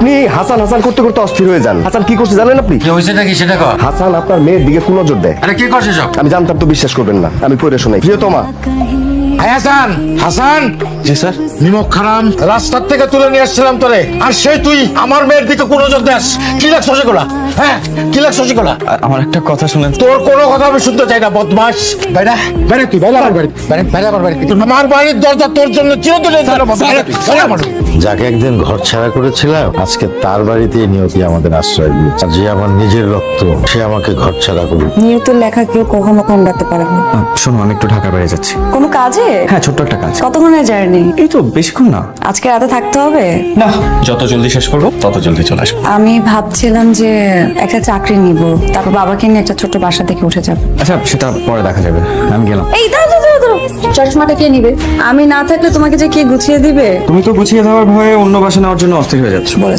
আপনি হাসান হাসান করতে করতে অস্থির হয়ে যান। হাসান কি করছে জানেন আপনি? কি হয়েছে নাকি সেটা কর। হাসান আপনার মেয়ের দিকে কোন নজর দেয়। আরে কি করছে সব? আমি জানতাম তো বিশ্বাস করবেন না, আমি পড়ে শোনাই। প্রিয়তমা, হাসান, হাসান। জি স্যার। নিমক খারাম রাস্তার থেকে তুলে নিয়ে আসছিলাম তোরে, আর সেই তুই আমার মেয়ের দিকে কোন নজর দেস? কি লাগছ সেগুলা? হ্যাঁ, কি লাগছ সেগুলা? আমার একটা কথা শুনেন। তোর কোনো কথা আমি শুনতে চাই না, বদমাস। বাইরে বাইরে, তুই বাইরে আমার বাড়ি, বাইরে আমার বাড়ি। আমার বাড়ির দরজা তোর জন্য চিরদিনের জন্য বন্ধ। বাইরে আমার। যাকে একদিন ঘর ছাড়া করেছিলাম, আজকে তার বাড়িতে নিয়তি আমাদের আশ্রয় দিয়েছে। আর যে আমার নিজের রক্ত, সে আমাকে ঘর ছাড়া করে। নিয়তের লেখা কেউ কখনো কমলাতে পারে না। শোনো, আমি একটু ঢাকার বাইরে যাচ্ছি। কোনো কাজে? হ্যাঁ, ছোট্ট একটা কাজ। কতক্ষণের জার্নি? এই তো বেশিক্ষণ না। আজকে রাতে থাকতে হবে? না, যত জলদি শেষ করবো তত জলদি চলে আসবো। আমি ভাবছিলাম যে একটা চাকরি নিব, তারপর বাবাকে নিয়ে একটা ছোট বাসা থেকে উঠে যাব। আচ্ছা, সেটা পরে দেখা যাবে। আমি গেলাম। এই দাঁড়াও, চশমাটা কে নিবে? আমি না থাকলে তোমাকে যে কে গুছিয়ে দিবে? তুমি তো গুছিয়ে দেওয়ার ভয়ে অন্য বাসা নেওয়ার জন্য অস্থির হয়ে যাচ্ছ। বলে